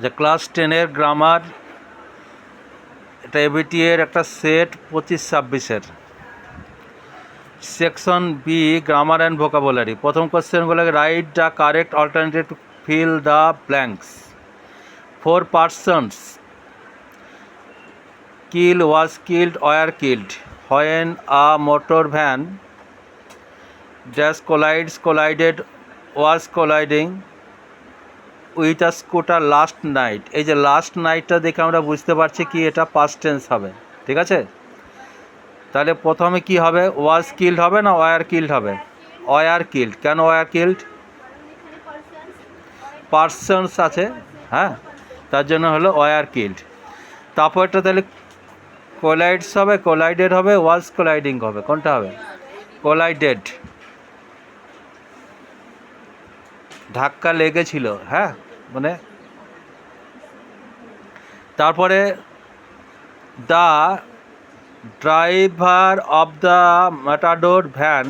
যে ক্লাস 10-এর গ্রামার, এটা এবিটি এর একটা সেট 25-26-এর section B, grammar and vocabulary. প্রথম কোশ্চেনগুলো, write the correct alternative to fill the blanks. 4 persons was killed were killed when a motor van collided was colliding with a scooter last night। এই যে last নাইটটা দেখে আমরা বুঝতে পারছি কি এটা পাস্ট টেন্স হবে, ঠিক আছে? তাহলে প্রথমে কি হবে, ওয়াজ কিল্ড হবে না ওয়ার কিল্ড হবে? Were killed. কেন ওয়ার কিল্ড? পার্সনস আছে, হ্যাঁ, তার জন্য হলো ওয়ার কিল্ড। তারপরটা তাহলে কোলাইডস হবে, কোলাইডেড হবে, ওয়াজ কোলাইডিং হবে, কোনটা হবে? কোলাইডেড, ধাক্কা লেগেছিল, হ্যাঁ, মানে। তারপরে the driver of the matador van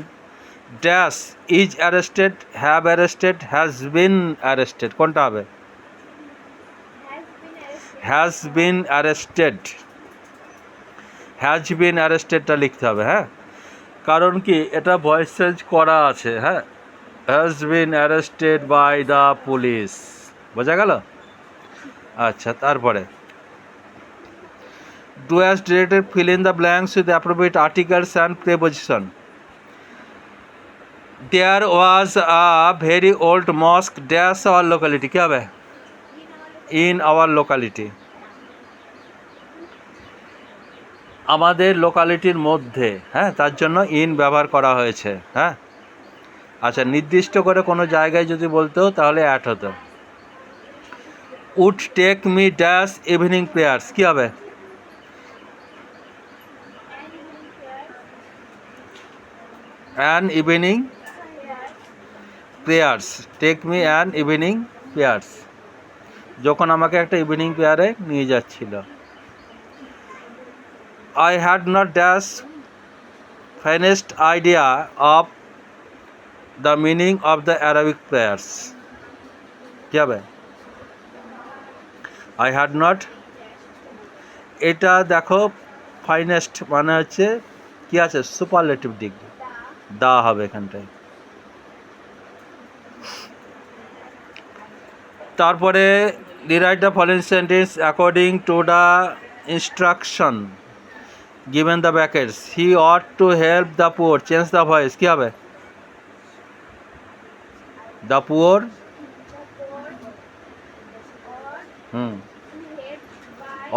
dash is arrested, have arrested, has been arrested, কোনটা হবে? Has been arrested, has been অ্যারেস্টেডটা লিখতে হবে, হ্যাঁ, কারণ কি এটা ভয়েস চেঞ্জ করা আছে, হ্যাঁ। Has been arrested by the police, বোঝা গেল? আচ্ছা, তারপরে do as directed, fill in the blanks with appropriate articles and preposition. There was a very old mosque dash our locality, কী হবে? ইন আওয়ার লোকালিটি, আমাদের লোকালিটির মধ্যে, হ্যাঁ, তার জন্য ইন ব্যবহার করা হয়েছে, হ্যাঁ। আচ্ছা, নির্দিষ্ট করে কোনো জায়গায় যদি বলতো তাহলে অ্যাট হতো। Would take me dash evening prayers, কী হবে? An evening prayers, take me an evening prayers, যখন আমাকে একটা ইভিনিং প্রেয়ারে নিয়ে যাচ্ছিল। I had not dash finest idea of the meaning of the Arabic prayers, কী হবে? I had not, এটা দেখো ফাইনেস্ট মানে হচ্ছে কি আছে, সুপারলেটিভ ডিগ্রি, দা হবে এখানটায়। তারপরে rewrite the following sentence according to the instruction given the brackets. He ought to help the poor, change the voice, কী হবে? the poor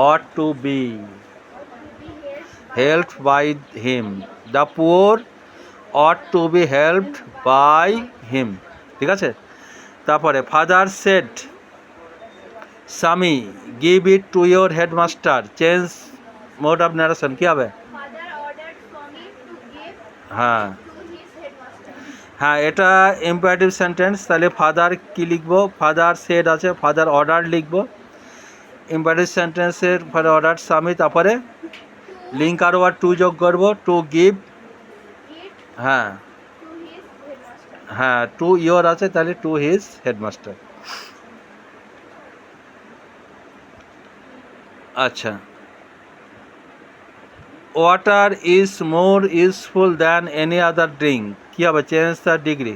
ought to be helped by him, the poor ought to be helped by him, ঠিক আছে? তারপরে father said Sammy give it to your headmaster, change mode of narration, কী হবে? হ্যাঁ হ্যাঁ, এটা imperative sentence, তাহলে ফাদার কি লিখবো? ফাদার সেড আছে, ফাদার অর্ডার লিখবো। ইম্পারেটিভ সেন্টেন্সের পরে অর্ডার সামি, তারপরে লিঙ্ক আর ওয়ার্ড টু যোগ করবো, টু গিভ, হ্যাঁ হ্যাঁ, টু ইয়োর আছে, তাহলে টু হিজ হেডমাস্টার। আচ্ছা, water is more useful than any other drink, কী হবে? চেঞ্জ দ্য ডিগ্রি,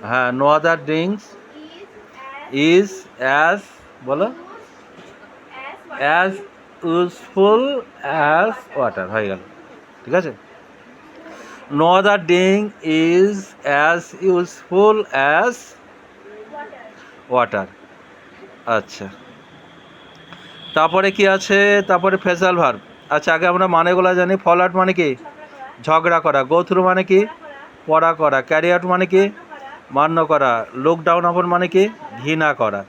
হ্যাঁ, no other drinks is as, বলো, অ্যাজ ইউজফুল অ্যাজ ওয়াটার, হয়ে গেল, ঠিক আছে? No other drink is as useful as water. আচ্ছা, তারপরে কি আছে? তারপরে ফ্রেজাল ভার্ব। আচ্ছা, আগে আমরা মানেগুলো জানি। ফল আউট মানে কি? ঝগড়া করা। গো থ্রু মানে কি? পড়া করা। ক্যারি আউট মানে কি? মান্য করা। লুক ডাউন আপন মানে কি? ঘৃণা করা।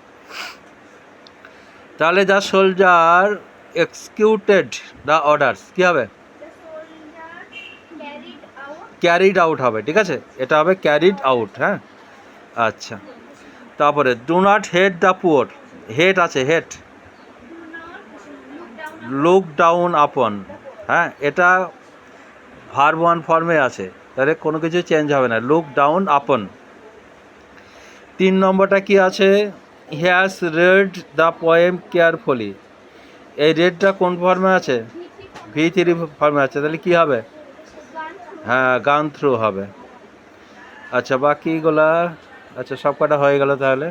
তাহলে the soldier executed the orders, কী হবে? ক্যারিড আউট হবে, ঠিক আছে? এটা হবে ক্যারিড আউট, হ্যাঁ। আচ্ছা, তারপরে do not hate the poor, hate আছে, হেট, লুক ডাউন আপন, হ্যাঁ, এটা ভার্ব ওয়ান ফর্মে আছে, তাহলে কোনো কিছু চেঞ্জ হবে না, লুক ডাউন আপন। 3 নম্বরটা কি আছে? He has red the poem carefully. এই রেডটা কোন ফর্মে আছে? V3 ফর্মে আছে, তাহলে কি হবে? হ্যাঁ, গান থ্রু হবে। আচ্ছা বাকিগুলা, আচ্ছা সব কটা হয়ে গেল তাহলে।